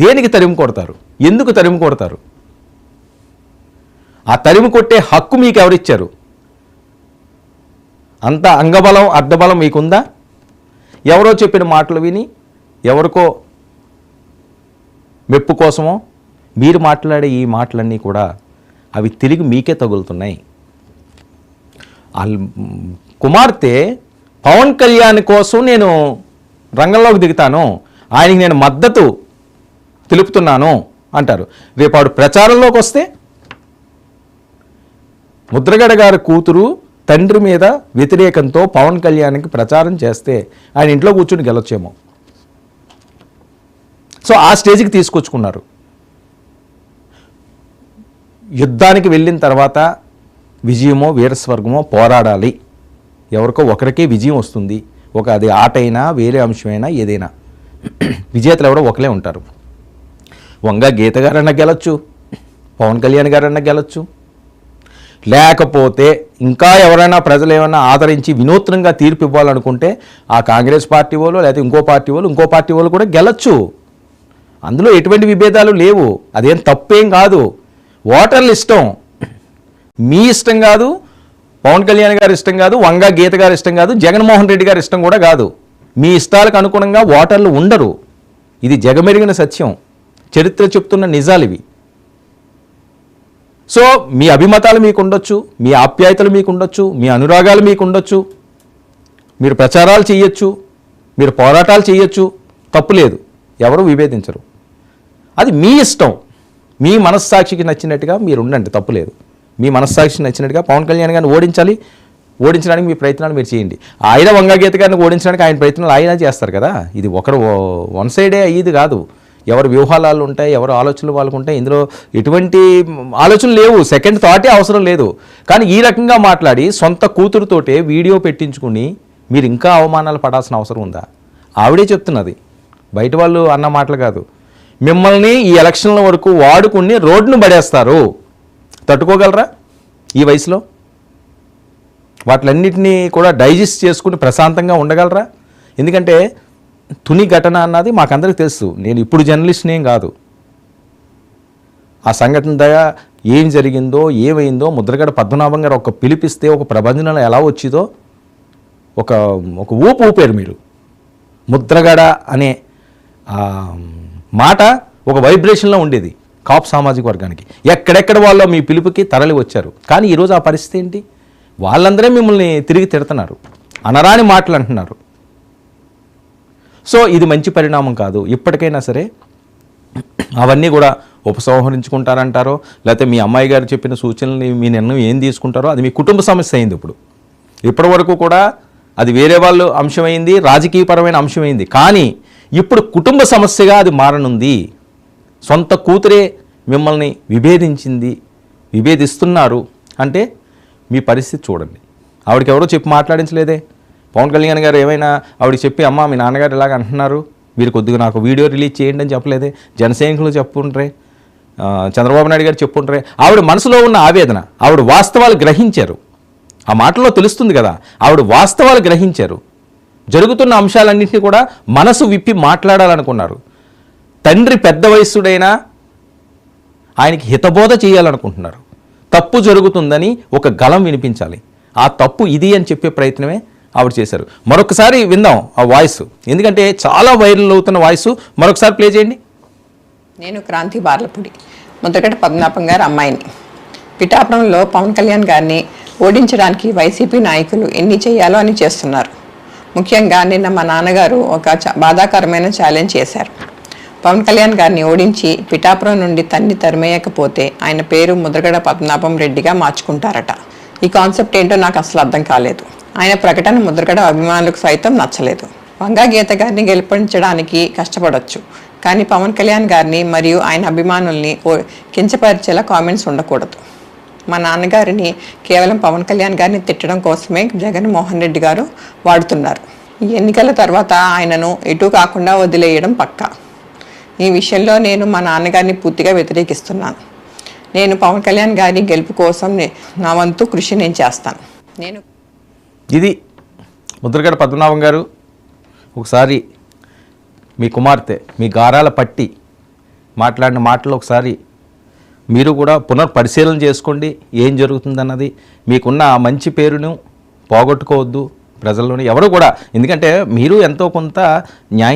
దేనికి తరిమి కొడతారు? ఎందుకు తరిమి కొడతారు? ఆ తరిమి కొట్టే హక్కు మీకు ఎవరిచ్చారు? అంత అంగబలం అర్ధబలం మీకుందా? ఎవరో చెప్పిన మాటలు విని ఎవరికో మెప్పు కోసమో మీరు మాట్లాడే ఈ మాటలన్నీ కూడా అవి తిరిగి మీకే తగులుతున్నాయి. కుమార్తె పవన్ కళ్యాణ్ కోసం నేను రంగంలోకి దిగుతాను, ఆయనకి నేను మద్దతు తెలుపుతున్నాను అంటారు. రేపు ఆవిడ ప్రచారంలోకి వస్తే ముద్రగడ గారి కూతురు తండ్రి మీద వ్యతిరేకంతో పవన్ కళ్యాణ్కి ప్రచారం చేస్తే ఆయన ఇంట్లో కూర్చుని గెలొచ్చేమో. సో ఆ స్టేజ్కి తీసుకొచ్చుకున్నారు. యుద్ధానికి వెళ్ళిన తర్వాత విజయమో వీరస్వర్గమో పోరాడాలి, ఎవరికో ఒకరికే విజయం వస్తుంది. అది ఆట అయినా వేరే అంశమైనా ఏదైనా విజేతలు ఎవరో ఒకలే ఉంటారు. వంగ గీత గారన్నా గెలొచ్చు, పవన్ కళ్యాణ్ గారన్నా గెలొచ్చు, లేకపోతే ఇంకా ఎవరైనా ప్రజలు ఏమైనా ఆదరించి వినూత్నంగా తీర్పు ఇవ్వాలనుకుంటే ఆ కాంగ్రెస్ పార్టీ వాళ్ళు లేకపోతే ఇంకో పార్టీ వాళ్ళు కూడా గెలొచ్చు. అందులో ఎటువంటి విభేదాలు లేవు. అదేం తప్పేం కాదు. ఓటర్లు ఇష్టం, మీ ఇష్టం కాదు, పవన్ కళ్యాణ్ గారి ఇష్టం కాదు, వంగ గీత గారి ఇష్టం కాదు, జగన్మోహన్ రెడ్డి గారి ఇష్టం కూడా కాదు. మీ ఇష్టాలకు అనుగుణంగా ఓటర్లు ఉండరు. ఇది జగమెరిగిన సత్యం, చరిత్ర చెప్తున్న నిజాలు ఇవి. సో మీ అభిమతాలు మీకు ఉండొచ్చు, మీ ఆప్యాయతలు మీకు ఉండొచ్చు, మీ అనురాగాలు మీకు ఉండొచ్చు, మీరు ప్రచారాలు చేయొచ్చు, మీరు పోరాటాలు చేయొచ్చు, తప్పులేదు, ఎవరు విభేదించరు. అది మీ ఇష్టం. మీ మనస్సాక్షికి నచ్చినట్టుగా మీరు ఉండండి, తప్పులేదు. మీ మనస్సాక్షికి నచ్చినట్టుగా పవన్ కళ్యాణ్ గారిని ఓడించడానికి మీ ప్రయత్నాలు మీరు చేయండి. ఆయన వంగగీత గారిని ఓడించడానికి ఆయన ప్రయత్నాలు ఆయన చేస్తారు కదా. ఇది ఒకరు వన్ సైడే అయ్యేది కాదు. ఎవరు వ్యూహాలు ఉంటాయి, ఎవరు ఆలోచనలు వాళ్ళకు ఉంటాయి. ఇందులో ఎటువంటి ఆలోచనలు లేవు, సెకండ్ థాటే అవసరం లేదు. కానీ ఈ రకంగా మాట్లాడి సొంత కూతురుతోటే వీడియో పెట్టించుకుని మీరు ఇంకా అవమానాలు పడాల్సిన అవసరం ఉందా? ఆవిడే చెప్తున్నది, బయట వాళ్ళు అన్న మాటలు కాదు. మిమ్మల్ని ఈ ఎలక్షన్ల వరకు వాడుకుని రోడ్డును పడేస్తారు, తట్టుకోగలరా ఈ వయసులో? వాటిలన్నింటినీ కూడా డైజెస్ట్ చేసుకుని ప్రశాంతంగా ఉండగలరా? ఎందుకంటే తుని ఘటన అన్నది మాకందరికీ తెలుసు. నేను ఇప్పుడు జర్నలిస్ట్ని ఏం కాదు. ఆ సంఘటన దగ్గర ఏం జరిగిందో ఏమైందో ముద్రగడ పద్మనాభం గారు ఒక పిలిపిస్తే ఒక ప్రభంజనంలో ఎలా వచ్చిందో ఒక ఊపారు మీరు. ముద్రగడ అనే మాట ఒక వైబ్రేషన్లో ఉండేది కాపు సామాజిక వర్గానికి. ఎక్కడెక్కడ వాళ్ళు మీ పిలుపుకి తరలి వచ్చారు. కానీ ఈరోజు ఆ పరిస్థితి ఏంటి? వాళ్ళందరే మిమ్మల్ని తిరిగి తిడుతున్నారు, అనరాని మాటలు అంటున్నారు. సో ఇది మంచి పరిణామం కాదు. ఇప్పటికైనా సరే అవన్నీ కూడా ఉపసంహరించుకుంటారంటారో లేకపోతే మీ అమ్మాయి గారు చెప్పిన సూచనల్ని మీ నిర్ణయం ఏం తీసుకుంటారో అది మీ కుటుంబ సమస్య అయింది. ఇప్పటి వరకు కూడా అది వేరే వాళ్ళు అంశమైంది, రాజకీయపరమైన అంశమైంది. కానీ ఇప్పుడు కుటుంబ సమస్యగా అది మారనుంది. సొంత కూతురే మిమ్మల్ని విభేదిస్తున్నారు అంటే మీ పరిస్థితి చూడండి. ఆవిడకి ఎవరో చెప్పి మాట్లాడించలేదే. పవన్ కళ్యాణ్ గారు ఏమైనా ఆవిడకి చెప్పి అమ్మ మీ నాన్నగారు ఇలాగ అంటున్నారు, మీరు కొద్దిగా నాకు వీడియో రిలీజ్ చేయండి అని చెప్పలేదే. జనసైనికులు చెప్పుంటారే, చంద్రబాబు నాయుడు గారు చెప్పుంటారే. ఆవిడ మనసులో ఉన్న ఆవేదన, ఆవిడ వాస్తవాలు గ్రహించారు. ఆ మాటల్లో తెలుస్తుంది కదా, ఆవిడ వాస్తవాలు గ్రహించారు. జరుగుతున్న అంశాలన్నింటినీ కూడా మనసు విప్పి మాట్లాడాలనుకున్నారు. తండ్రి పెద్ద వయస్సుడైనా ఆయనకి హితబోధ చేయాలనుకుంటున్నారు. తప్పు జరుగుతుందని ఒక గళం వినిపించాలి. ఆ తప్పు ఇది అని చెప్పే ప్రయత్నమే ఆవిడ చేశారు. మరొకసారి విందాం ఆ వాయిస్, ఎందుకంటే చాలా వైరల్ అవుతున్న వాయిస్. మరొకసారి ప్లే చేయండి. నేను క్రాంతి బార్లపూడి, ముద్రగడ పద్మనాభం గారి అమ్మాయిని. పిఠాపురంలో పవన్ కళ్యాణ్ గారిని ఓడించడానికి వైసీపీ నాయకులు ఎన్ని చేయాలో అని చేస్తున్నారు. ముఖ్యంగా నిన్న మా నాన్నగారు ఒక బాధాకరమైన ఛాలెంజ్ చేశారు. పవన్ కళ్యాణ్ గారిని ఓడించి పిఠాపురం నుండి తరిమేయకపోతే ఆయన పేరు ముద్రగడ పద్మనాభం రెడ్డిగా మార్చుకుంటారట. ఈ కాన్సెప్ట్ ఏంటో నాకు అసలు అర్థం కాలేదు. ఆయన ప్రకటన ముద్రగడ అభిమానులకు సైతం నచ్చలేదు. వంగా గీత గారిని గెలిపించడానికి కష్టపడవచ్చు, కానీ పవన్ కళ్యాణ్ గారిని మరియు ఆయన అభిమానుల్ని కించపరిచేలా కామెంట్స్ ఉండకూడదు. మా నాన్నగారిని కేవలం పవన్ కళ్యాణ్ గారిని తిట్టడం కోసమే జగన్మోహన్ రెడ్డి గారు వాడుతున్నారు. ఈ ఎన్నికల తర్వాత ఆయనను ఎటు కాకుండా వదిలేయడం పక్కా. ఈ విషయంలో నేను మా నాన్నగారిని పూర్తిగా వ్యతిరేకిస్తున్నాను. నేను పవన్ కళ్యాణ్ గారి గెలుపు కోసం నా వంతు కృషి నేను చేస్తాను. ఇది ముద్రగడ పద్మనాభం గారు. ఒకసారి మీ కుమార్తె మీ గారాల పట్టి మాట్లాడిన మాటలు ఒకసారి మీరు కూడా పునర్పరిశీలన చేసుకోండి. ఏం జరుగుతుందన్నది మీకున్న ఆ మంచి పేరును పోగొట్టుకోవద్దు ప్రజల్లోని ఎవరు కూడా. ఎందుకంటే మీరు ఎంతో కొంత న్యాయం